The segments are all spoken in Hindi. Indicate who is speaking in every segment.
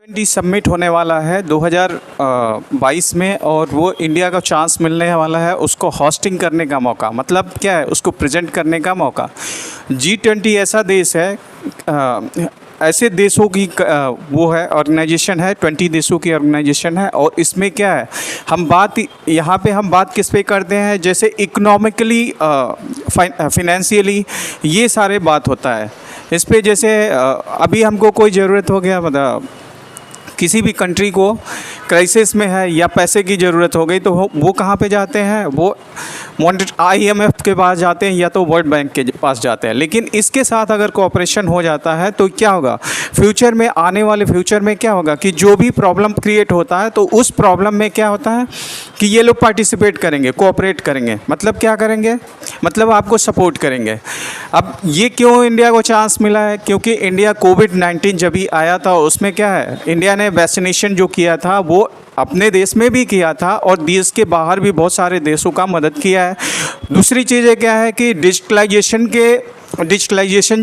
Speaker 1: G20 समिट होने वाला है 2022 में और वो इंडिया का चांस मिलने वाला है उसको होस्टिंग करने का मौका। मतलब क्या है, उसको प्रेजेंट करने का मौका। G20 ऐसा देश है, ऐसे देशों की वो है, ऑर्गेनाइजेशन है, 20 देशों की ऑर्गेनाइजेशन है। और इसमें क्या है, हम बात किस पे करते हैं, जैसे इकोनॉमिकली, फाइनेंशियली, ये सारे बात होता है इस पे। जैसे अभी हमको कोई ज़रूरत हो गया, मतलब किसी भी कंट्री को क्राइसिस में है या पैसे की ज़रूरत हो गई, तो वो कहाँ पे जाते हैं, वो IMF के पास जाते हैं या तो वर्ल्ड बैंक के पास जाते हैं। लेकिन इसके साथ अगर कोऑपरेशन हो जाता है तो क्या होगा, फ्यूचर में, आने वाले फ्यूचर में क्या होगा कि जो भी प्रॉब्लम क्रिएट होता है तो उस प्रॉब्लम में क्या होता है कि ये लोग पार्टिसिपेट करेंगे, कोऑपरेट करेंगे। मतलब क्या करेंगे, मतलब आपको सपोर्ट करेंगे। अब ये क्यों इंडिया को चांस मिला है, क्योंकि इंडिया कोविड-19 जब भी आया था उसमें क्या है, इंडिया ने वैक्सीनेशन जो किया था वो अपने देश में भी किया था और देश के बाहर भी बहुत सारे देशों का मदद किया है। दूसरी चीज़ क्या है कि डिजिटलाइजेशन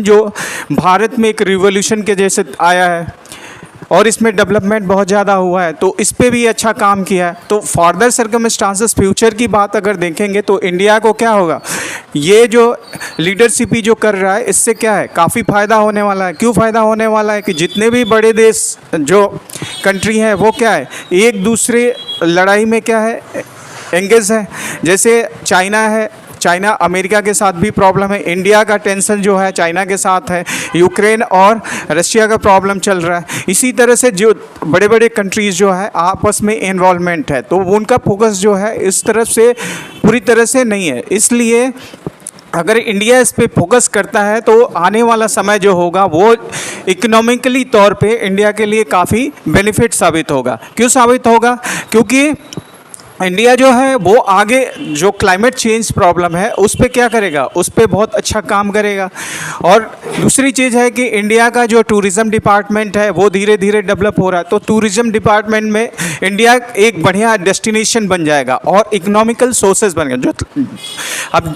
Speaker 1: जो भारत में एक रिवॉल्यूशन के जैसे आया है और इसमें डेवलपमेंट बहुत ज़्यादा हुआ है, तो इस पे भी अच्छा काम किया है। तो फर्दर सर्कमस्टांसेस, फ्यूचर की बात अगर देखेंगे तो इंडिया को क्या होगा, ये जो लीडरशिप ही जो कर रहा है इससे क्या है, काफ़ी फ़ायदा होने वाला है। क्यों फ़ायदा होने वाला है कि जितने भी बड़े देश जो कंट्री हैं वो क्या है, एक दूसरे लड़ाई में क्या है, एंगेज है। जैसे चाइना है, चाइना अमेरिका के साथ भी प्रॉब्लम है, इंडिया का टेंशन जो है चाइना के साथ है, यूक्रेन और रशिया का प्रॉब्लम चल रहा है। इसी तरह से जो बड़े बड़े कंट्रीज़ जो है आपस में इन्वॉल्वमेंट है, तो उनका फोकस जो है इस तरफ से पूरी तरह से नहीं है। इसलिए अगर इंडिया इस पे फोकस करता है तो आने वाला समय जो होगा वो इकोनॉमिकली तौर पे इंडिया के लिए काफ़ी बेनिफिट साबित होगा। क्यों साबित होगा, क्योंकि इंडिया जो है वो आगे जो क्लाइमेट चेंज प्रॉब्लम है उस पे क्या करेगा, उस पे बहुत अच्छा काम करेगा। और दूसरी चीज़ है कि इंडिया का जो टूरिज़्म डिपार्टमेंट है वो धीरे धीरे डेवलप हो रहा है, तो टूरिज़्म डिपार्टमेंट में इंडिया एक बढ़िया डेस्टिनेशन बन जाएगा और इकोनॉमिकल सोर्सेज बन गए। जो अब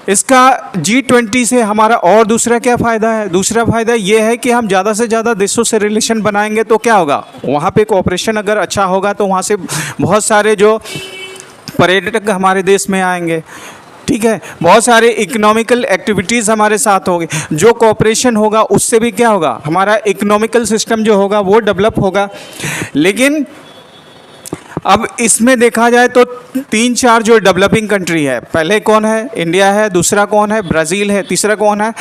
Speaker 1: इसका G20 से हमारा और दूसरा क्या फ़ायदा है, दूसरा फ़ायदा ये है कि हम ज़्यादा से ज़्यादा देशों से रिलेशन बनाएंगे तो क्या होगा, वहाँ पे कोऑपरेशन अगर अच्छा होगा तो वहाँ से बहुत सारे जो पर्यटक हमारे देश में आएंगे, ठीक है, बहुत सारे इकोनॉमिकल एक्टिविटीज़ हमारे साथ होगी। जो कोऑपरेशन होगा उससे भी क्या होगा, हमारा इकोनॉमिकल सिस्टम जो होगा वो डेवलप होगा। लेकिन अब इसमें देखा जाए तो 3-4 जो डेवलपिंग कंट्री है, पहले कौन है, इंडिया है, दूसरा कौन है, ब्राज़ील है, तीसरा कौन है,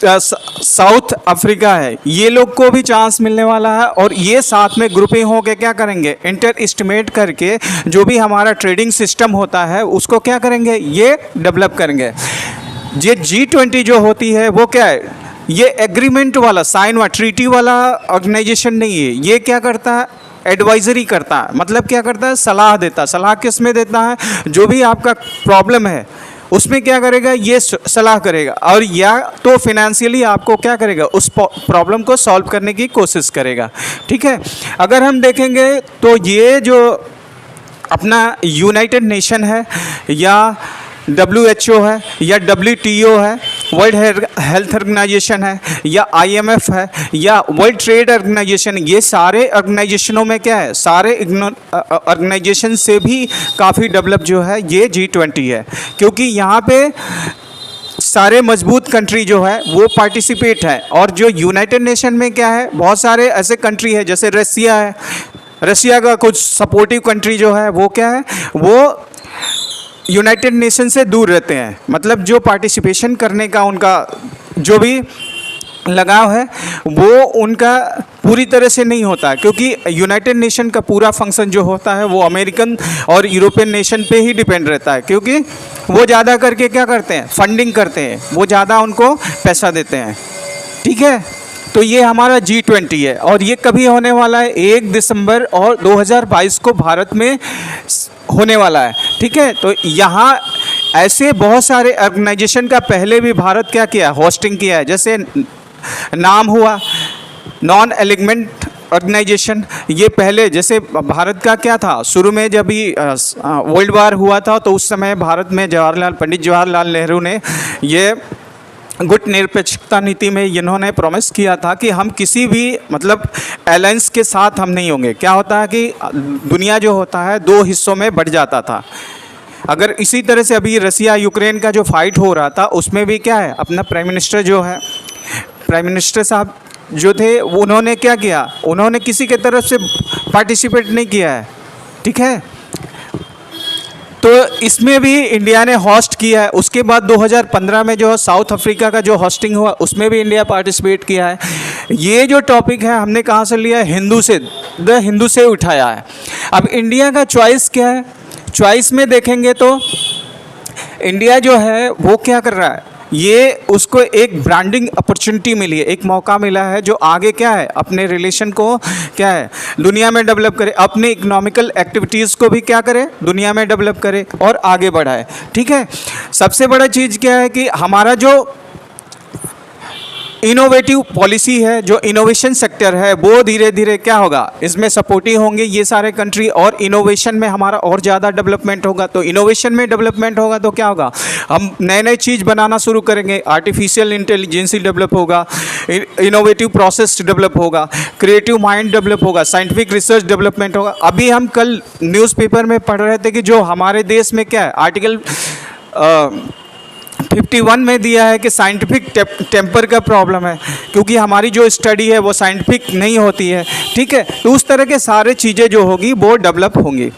Speaker 1: साउथ अफ्रीका है। ये लोग को भी चांस मिलने वाला है और ये साथ में ग्रुपिंग होकर क्या करेंगे, इंटर एस्टिमेट करके जो भी हमारा ट्रेडिंग सिस्टम होता है उसको क्या करेंगे, ये डेवलप करेंगे। ये G20 जो होती है वो क्या है, ये एग्रीमेंट वाला, साइन वाला, ट्रीटी वाला ऑर्गेनाइजेशन नहीं है। ये क्या करता है, एडवाइजरी करता है। मतलब क्या करता है, सलाह देता है। सलाह किस में देता है, जो भी आपका प्रॉब्लम है उसमें क्या करेगा, ये सलाह करेगा और या तो फिनेंशियली आपको क्या करेगा, उस प्रॉब्लम को सॉल्व करने की कोशिश करेगा। ठीक है, अगर हम देखेंगे तो ये जो अपना यूनाइटेड नेशन है या WHO है या WTO है, वर्ल्ड हेल्थ ऑर्गेनाइजेशन है या IMF है या वर्ल्ड ट्रेड ऑर्गेनाइजेशन, ये सारे ऑर्गेनाइजेशनों में क्या है, सारे ऑर्गेनाइजेशन से भी काफ़ी डेवलप जो है ये G20 है, क्योंकि यहाँ पे सारे मजबूत कंट्री जो है वो पार्टिसिपेट है। और जो यूनाइटेड नेशन में क्या है, बहुत सारे ऐसे कंट्री है, जैसे रसिया है, रसिया का कुछ सपोर्टिव कंट्री जो है वो क्या है, वो यूनाइटेड नेशन से दूर रहते हैं। मतलब जो पार्टिसिपेशन करने का उनका जो भी लगाव है वो उनका पूरी तरह से नहीं होता, क्योंकि यूनाइटेड नेशन का पूरा फंक्शन जो होता है वो अमेरिकन और यूरोपियन नेशन पे ही डिपेंड रहता है, क्योंकि वो ज़्यादा करके क्या करते हैं, फंडिंग करते हैं, वो ज़्यादा उनको पैसा देते हैं। ठीक है, तो ये हमारा G20 है और ये कभी होने वाला है, 1 दिसंबर और 2022 को भारत में होने वाला है। ठीक है, तो यहाँ ऐसे बहुत सारे ऑर्गेनाइजेशन का पहले भी भारत क्या किया, होस्टिंग किया है। जैसे नाम हुआ नॉन एलिगमेंट ऑर्गेनाइजेशन, ये पहले जैसे भारत का क्या था, शुरू में जब भी वर्ल्ड वार हुआ था तो उस समय भारत में पंडित जवाहरलाल नेहरू ने ये गुट निरपेक्षता नीति में इन्होंने प्रॉमिस किया था कि हम किसी भी मतलब अलायंस के साथ हम नहीं होंगे। क्या होता है कि दुनिया जो होता है दो हिस्सों में बढ़ जाता था। अगर इसी तरह से अभी रसिया यूक्रेन का जो फाइट हो रहा था उसमें भी क्या है, अपना प्राइम मिनिस्टर जो है, प्राइम मिनिस्टर साहब जो थे उन्होंने क्या किया, उन्होंने किसी के तरफ से पार्टिसिपेट नहीं किया है, ठीक है। तो इसमें भी इंडिया ने होस्ट किया है। उसके बाद 2015 में जो साउथ अफ्रीका का जो होस्टिंग हुआ उसमें भी इंडिया पार्टिसिपेट किया है। ये जो टॉपिक है हमने कहाँ से लिया है, हिंदू से, द हिंदू से उठाया है। अब इंडिया का चॉइस क्या है, चॉइस में देखेंगे तो इंडिया जो है वो क्या कर रहा है, ये उसको एक ब्रांडिंग अपॉर्चुनिटी मिली है, एक मौका मिला है जो आगे क्या है अपने रिलेशन को क्या है दुनिया में डेवलप करे, अपने इकोनॉमिकल एक्टिविटीज़ को भी क्या करे दुनिया में डेवलप करे और आगे बढ़ाए, ठीक है। सबसे बड़ा चीज़ क्या है कि हमारा जो इनोवेटिव पॉलिसी है, जो इनोवेशन सेक्टर है वो धीरे धीरे क्या होगा इसमें सपोर्टिव होंगे ये सारे कंट्री, और इनोवेशन में हमारा और ज़्यादा डेवलपमेंट होगा। तो इनोवेशन में डेवलपमेंट होगा तो क्या होगा, हम नए नए चीज़ बनाना शुरू करेंगे, आर्टिफिशियल इंटेलिजेंसी डेवलप होगा, इनोवेटिव प्रोसेस डेवलप होगा, क्रिएटिव माइंड डेवलप होगा, साइंटिफिक रिसर्च डेवलपमेंट होगा। अभी हम कल न्यूज़पेपर में पढ़ रहे थे कि जो हमारे देश में क्या है आर्टिकल 51 में दिया है कि साइंटिफिक टेम्पर का प्रॉब्लम है, क्योंकि हमारी जो स्टडी है वो साइंटिफिक नहीं होती है, ठीक है। तो उस तरह के सारे चीज़ें जो होगी वो डेवलप होंगी।